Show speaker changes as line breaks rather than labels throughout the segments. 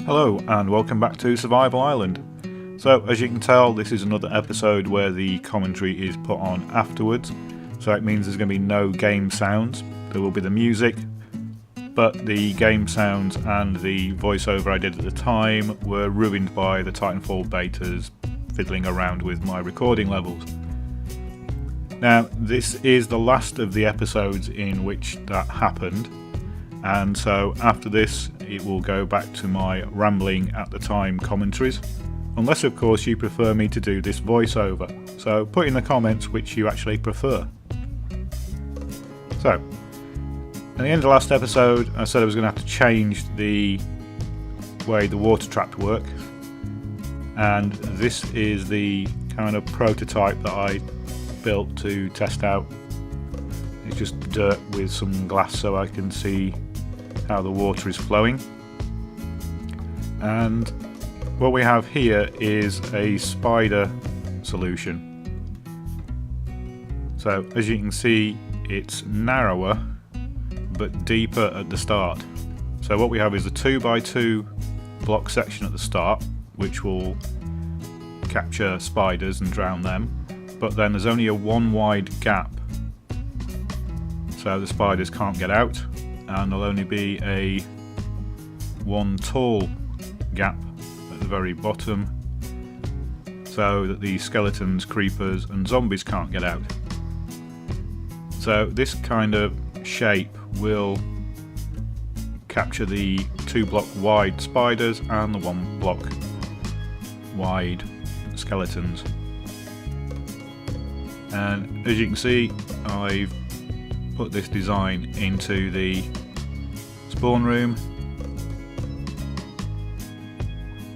Hello and welcome back to Survival Island. So as you can tell, this is another episode where the commentary is put on afterwards, so it means there's going to be no game sounds. There will be the music, but the game sounds and the voiceover I did at the time were ruined by the Titanfall betas fiddling around with my recording levels. Now this is the last of the episodes in which that happened, and so after this it will go back to my rambling at the time commentaries, unless of course you prefer me to do this voiceover. So put in the comments which you actually prefer. So at the end of the last episode I said I was going to have to change the way the water trap works, and this is the kind of prototype that I built to test out. It's just dirt with some glass so I can see how the water is flowing. And what we have here is a spider solution. So as you can see, it's narrower but deeper at the start. So what we have is a 2x2 block section at the start, which will capture spiders and drown them, but then there's only a one wide gap, so the spiders can't get out, and there'll only be a one tall gap at the very bottom so that the skeletons, creepers and zombies can't get out. So this kind of shape will capture the 2 block wide spiders and the 1 block wide skeletons. And as you can see, I've put this design into the spawn room,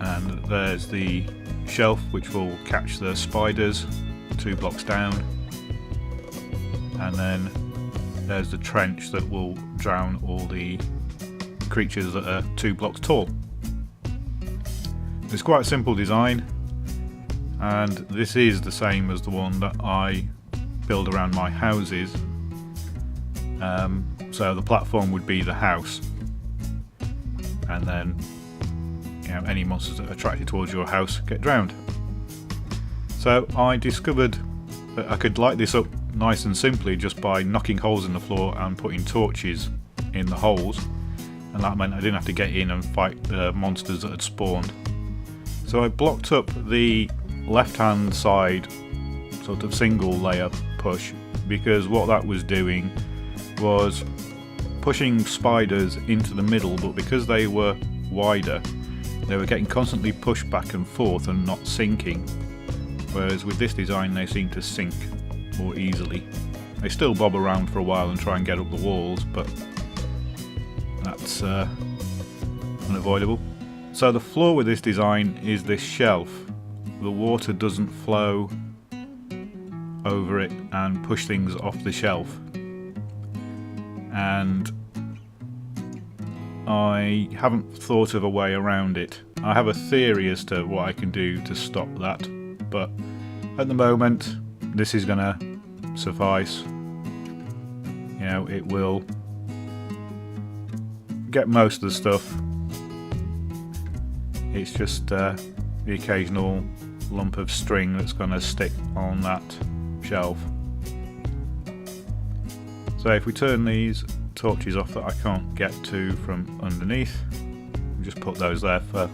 and there's the shelf which will catch the spiders 2 blocks down, and then there's the trench that will drown all the creatures that are 2 blocks tall. It's quite a simple design, and this is the same as the one that I build around my houses. So the platform would be the house, and then any monsters that are attracted towards your house get drowned. So I discovered that I could light this up nice and simply just by knocking holes in the floor and putting torches in the holes, and that meant I didn't have to get in and fight the monsters that had spawned. So I blocked up the left hand side sort of single layer push, because what that was doing was pushing spiders into the middle, but because they were wider they were getting constantly pushed back and forth and not sinking, whereas with this design they seem to sink more easily. They still bob around for a while and try and get up the walls, but that's unavoidable. So the flaw with this design is this shelf. The water doesn't flow over it and push things off the shelf, and I haven't thought of a way around it. I have a theory as to what I can do to stop that, but at the moment this is gonna suffice. It will get most of the stuff. It's just the occasional lump of string that's gonna stick on that shelf. So if we turn these torches off that I can't get to from underneath, just put those there for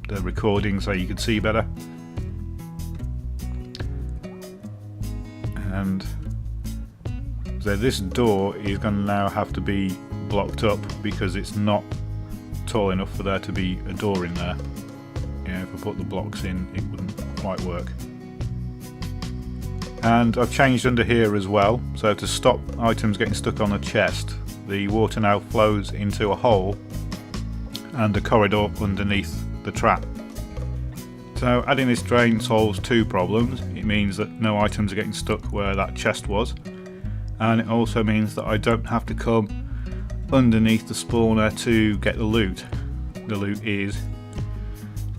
the recording so you can see better. And so this door is going to now have to be blocked up because it's not tall enough for there to be a door in there. If I put the blocks in, it wouldn't quite work. And I've changed under here as well, so to stop items getting stuck on a chest, the water now flows into a hole and a corridor underneath the trap. So adding this drain solves 2 problems. It means that no items are getting stuck where that chest was, and it also means that I don't have to come underneath the spawner to get the loot. The loot is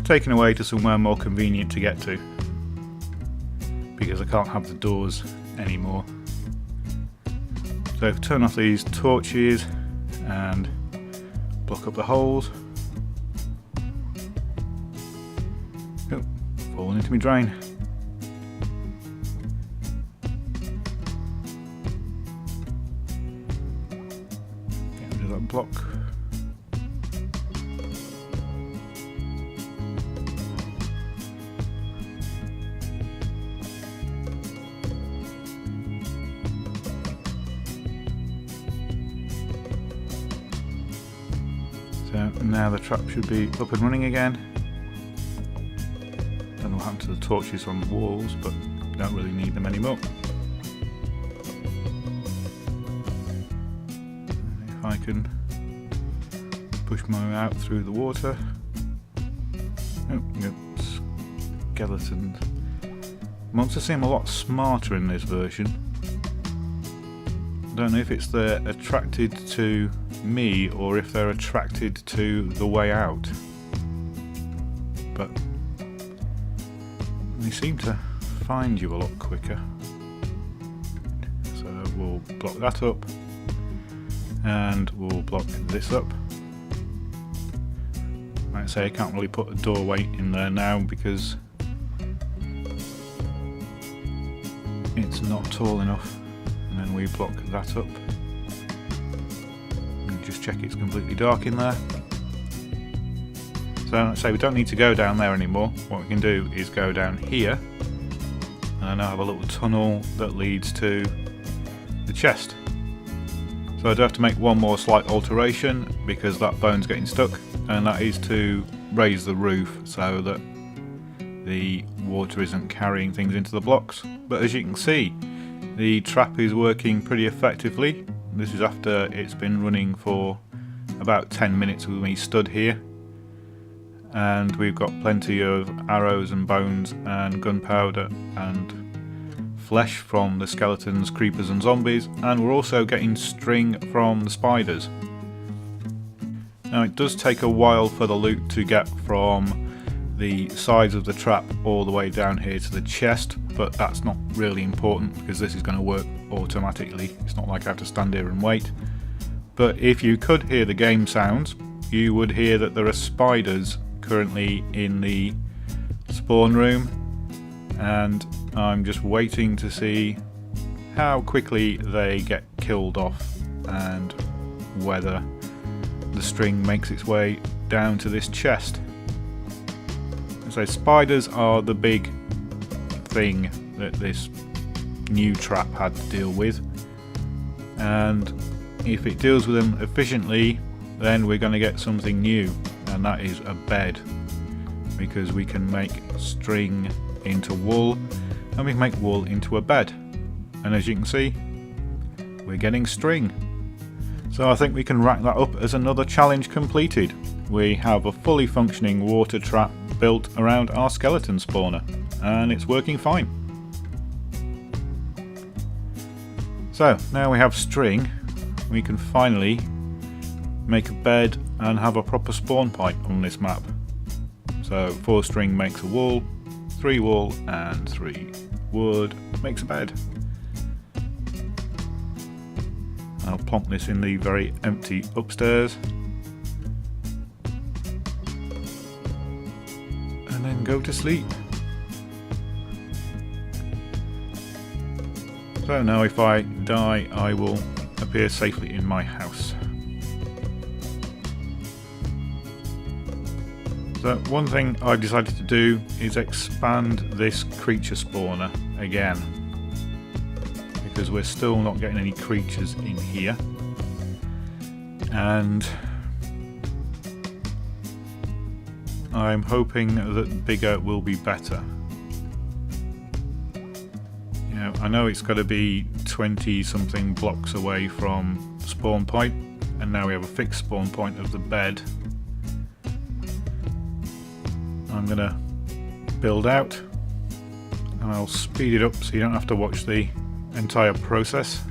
taken away to somewhere more convenient to get to, because I can't have the doors anymore. So if I turn off these torches and block up the holes, fallen into my drain. Get rid of that block. So now the trap should be up and running again. Don't know what happened to the torches on the walls, but don't really need them anymore. If I can push my way out through the water. Oh, yep, skeletons. Monsters seem a lot smarter in this version. I don't know if it's they're attracted to me or if they're attracted to the way out, but they seem to find you a lot quicker. So we'll block that up and we'll block this up. Like I say, I can't really put a doorway in there now because it's not tall enough. And then we block that up. And just check it's completely dark in there. So let's say we don't need to go down there anymore. What we can do is go down here. And I now have a little tunnel that leads to the chest. So I do have to make one more slight alteration because that bone's getting stuck. And that is to raise the roof so that the water isn't carrying things into the blocks. But as you can see, the trap is working pretty effectively. This is after it's been running for about 10 minutes with me stood here. And we've got plenty of arrows and bones and gunpowder and flesh from the skeletons, creepers and zombies. And we're also getting string from the spiders. Now it does take a while for the loot to get from the sides of the trap all the way down here to the chest, but that's not really important because this is going to work automatically. It's not like I have to stand here and wait. But if you could hear the game sounds, you would hear that there are spiders currently in the spawn room, and I'm just waiting to see how quickly they get killed off and whether the string makes its way down to this chest. So spiders are the big thing that this new trap had to deal with, and if it deals with them efficiently, then we're going to get something new, and that is a bed, because we can make string into wool and we can make wool into a bed, and as you can see, we're getting string. So I think we can rack that up as another challenge completed. We have a fully functioning water trap built around our skeleton spawner, and it's working fine. So now we have string, we can finally make a bed and have a proper spawn point on this map. So 4 string makes a wool, 3 wool and 3 wood makes a bed. I'll plonk this in the very empty upstairs and then go to sleep. So now if I die, I will appear safely in my house. So one thing I've decided to do is expand this creature spawner again, because we're still not getting any creatures in here, and I'm hoping that bigger will be better. You know, I know it's got to be 20 something blocks away from spawn point, and now we have a fixed spawn point of the bed. I'm gonna build out and I'll speed it up so you don't have to watch the entire process.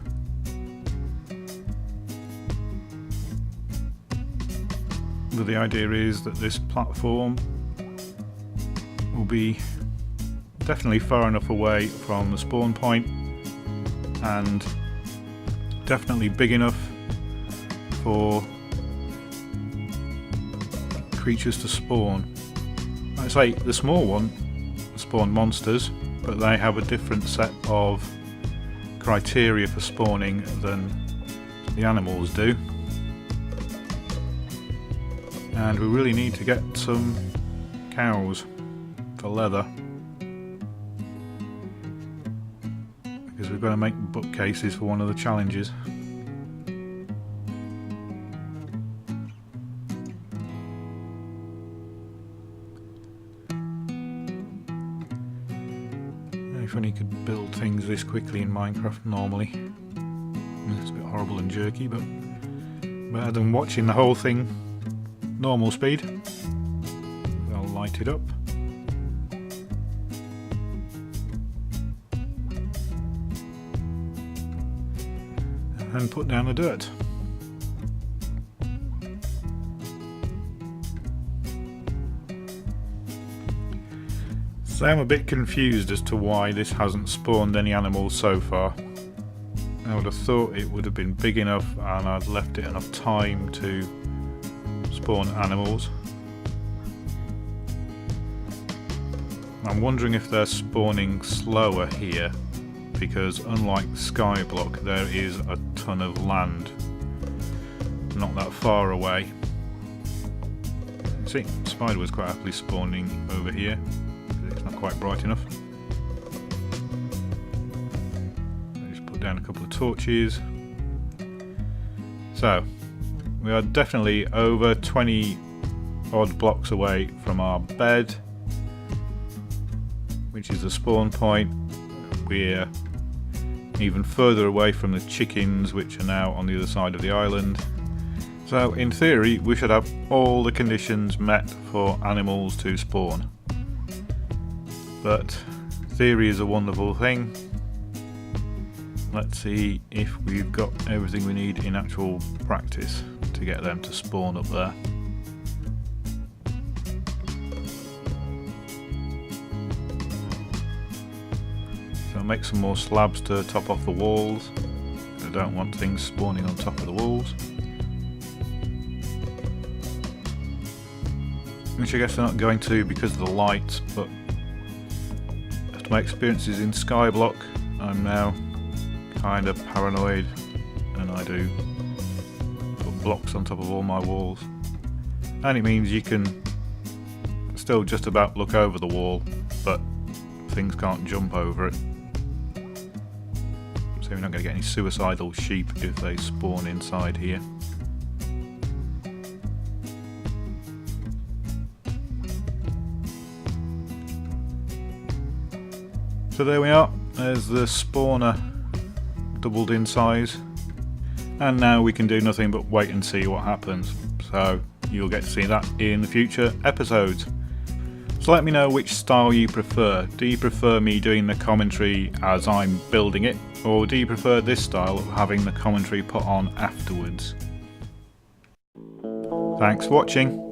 But the idea is that this platform will be definitely far enough away from the spawn point and definitely big enough for creatures to spawn. Like I say, the small one spawn monsters, but they have a different set of criteria for spawning than the animals do. And we really need to get some cows for leather, because we've got to make bookcases for one of the challenges. If only you could build things this quickly in Minecraft normally. It's a bit horrible and jerky, but better than watching the whole thing normal speed. I'll light it up. And put down the dirt. So I'm a bit confused as to why this hasn't spawned any animals so far. I would have thought it would have been big enough and I'd left it enough time to spawn animals. I'm wondering if they're spawning slower here, because unlike Skyblock there is a ton of land not that far away. See, Spider was quite happily spawning over here. It's not quite bright enough. Just put down a couple of torches. So we are definitely over 20 odd blocks away from our bed, which is the spawn point. We're even further away from the chickens, which are now on the other side of the island. So in theory we should have all the conditions met for animals to spawn. But theory is a wonderful thing. Let's see if we've got everything we need in actual practice to get them to spawn up there. So I'll make some more slabs to top off the walls. I don't want things spawning on top of the walls. Which I guess they're not going to because of the lights, but after my experiences in Skyblock, I'm now kind of paranoid and I do put blocks on top of all my walls. And it means you can still just about look over the wall, but things can't jump over it. So you're not going to get any suicidal sheep if they spawn inside here. So there we are, there's the spawner doubled in size, and now we can do nothing but wait and see what happens. So you'll get to see that in the future episodes. So let me know which style you prefer. Do you prefer me doing the commentary as I'm building it, or do you prefer this style of having the commentary put on afterwards? Thanks for watching.